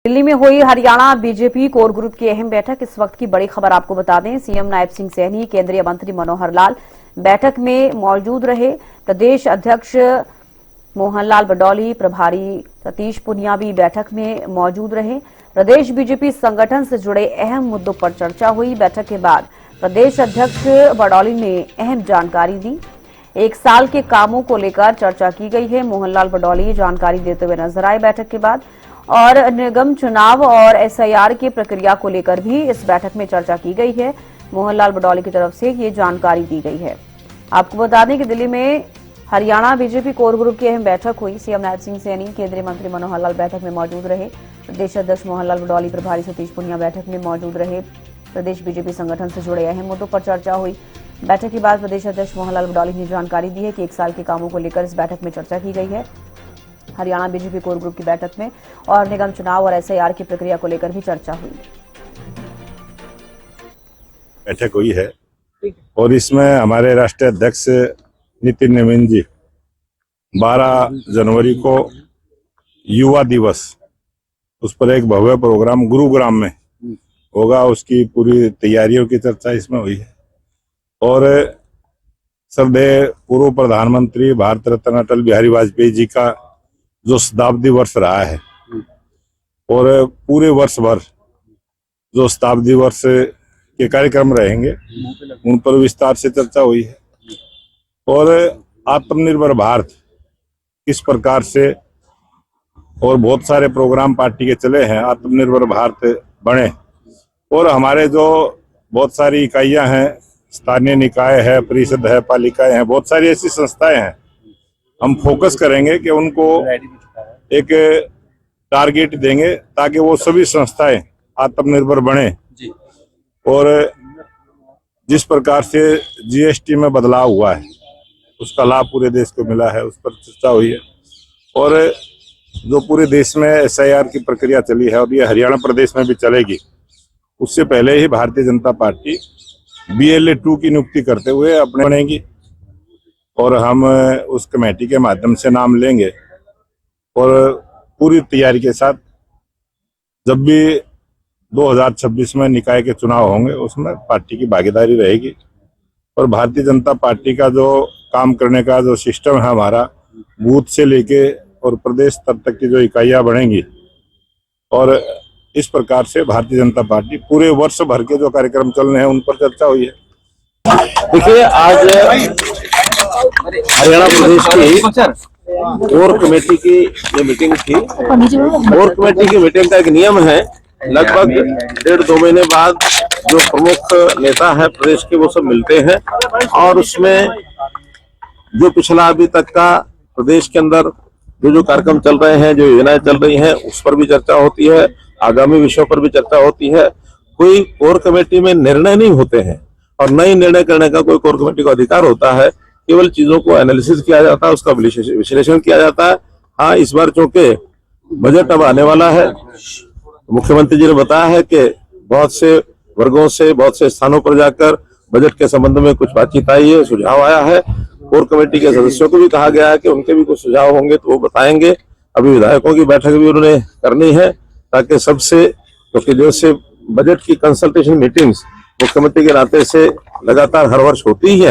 दिल्ली में हुई Haryana BJP core group की अहम बैठक। इस वक्त की बड़ी खबर आपको बता दें, सीएम नायब सिंह सैनी, केंद्रीय मंत्री मनोहर लाल बैठक में मौजूद रहे। प्रदेश अध्यक्ष मोहनलाल बडौली, प्रभारी सतीश पुनिया भी बैठक में मौजूद रहे। प्रदेश बीजेपी संगठन से जुड़े अहम मुद्दों पर चर्चा हुई। बैठक के बाद प्रदेश अध्यक्ष बडौली ने अहम जानकारी दी। 1 साल के कामों को लेकर चर्चा की गई है। मोहनलाल बडौली जानकारी देते हुए नजर आए बैठक के बाद, और निगम चुनाव और एसआईआर की प्रक्रिया को लेकर भी इस बैठक में चर्चा की गई है। मोहनलाल बडौली की तरफ से ये जानकारी दी गई है। आपको बता दें कि दिल्ली में हरियाणा बीजेपी कोर ग्रुप की अहम बैठक हुई। सीएम नायब सिंह सैनी, केंद्रीय मंत्री मनोहर लाल बैठक में मौजूद रहे। प्रदेश अध्यक्ष मोहनलाल बडौली, प्रभारी सतीश पुनिया बैठक में मौजूद रहे। प्रदेश बीजेपी संगठन से जुड़े अहम मुद्दों पर चर्चा हुई। बैठक के बाद प्रदेश अध्यक्ष मोहनलाल बडौली ने जानकारी दी है कि 1 साल के कामों को लेकर इस बैठक में चर्चा की गई है। हरियाणा बीजेपी कोर ग्रुप की बैठक में और निगम चुनाव और एसआईआर की प्रक्रिया को लेकर भी चर्चा हुई। बैठक हुई है और इसमें हमारे राष्ट्रीय अध्यक्ष नितिन नवीन जी 12 जनवरी को युवा दिवस, उस पर एक भव्य प्रोग्राम गुरुग्राम में होगा, उसकी पूरी तैयारियों की चर्चा इसमें हुई है। और श्रद्धेय पूर्व प्रधानमंत्री भारत रत्न अटल बिहारी वाजपेयी जी का जो शताब्दी वर्ष रहा है, और पूरे वर्ष भर जो शताब्दी वर्ष के कार्यक्रम रहेंगे उन पर विस्तार से चर्चा हुई है। और आत्मनिर्भर भारत किस प्रकार से, और बहुत सारे प्रोग्राम पार्टी के चले हैं, आत्मनिर्भर भारत बने। और हमारे जो बहुत सारी इकाइयां हैं, स्थानीय निकाय है, परिषद है, पालिकाएं हैं, बहुत सारी ऐसी संस्थाएं हैं, हम फोकस करेंगे कि उनको एक टारगेट देंगे ताकि वो सभी संस्थाएं आत्मनिर्भर बने। और जिस प्रकार से जीएसटी में बदलाव हुआ है उसका लाभ पूरे देश को मिला है, उस पर चर्चा हुई है। और जो पूरे देश में एसआईआर की प्रक्रिया चली है और ये हरियाणा प्रदेश में भी चलेगी, उससे पहले ही भारतीय जनता पार्टी BLA 2 की नियुक्ति करते हुए अपने बनेगी, और हम उस कमेटी के माध्यम से नाम लेंगे। और पूरी तैयारी के साथ जब भी 2026 में निकाय के चुनाव होंगे उसमें पार्टी की भागीदारी रहेगी। और भारतीय जनता पार्टी का जो काम करने का जो सिस्टम है हमारा, बूथ से लेके और प्रदेश स्तर तक की जो इकाइयां बढ़ेंगी, और इस प्रकार से भारतीय जनता पार्टी पूरे वर्ष भर के जो कार्यक्रम चल रहे हैं उन पर चर्चा हुई है। देखिए, आज हरियाणा प्रदेश की कोर कमेटी की जो मीटिंग थी, कोर कमेटी की मीटिंग का एक नियम है, लगभग 1.5-2 महीने बाद जो प्रमुख नेता है प्रदेश के वो सब मिलते हैं, और उसमें जो पिछला अभी तक का प्रदेश के अंदर जो कार्यक्रम चल रहे हैं, जो योजनाएं चल रही हैं, उस पर भी चर्चा होती है, आगामी विषयों पर भी चर्चा होती है। कोई कोर कमेटी में निर्णय नहीं होते हैं और नई निर्णय करने का कोई कोर कमेटी को अधिकार होता है। केवल चीजों को एनालिसिस किया जाता है, उसका विश्लेषण किया जाता है। हाँ, इस बार चूंकि बजट अब आने वाला है, मुख्यमंत्री जी ने बताया है कि बहुत से वर्गों से, बहुत से स्थानों पर जाकर बजट के संबंध में कुछ बातचीत आई है, सुझाव आया है। कोर कमेटी के सदस्यों को भी कहा गया है कि उनके भी कुछ सुझाव होंगे तो वो बताएंगे। अभी विधायकों की बैठक भी उन्होंने करनी है ताकि सबसे, क्योंकि जैसे बजट की कंसल्टेशन मीटिंग्स मुख्यमंत्री के नाते से लगातार हर वर्ष होती ही है।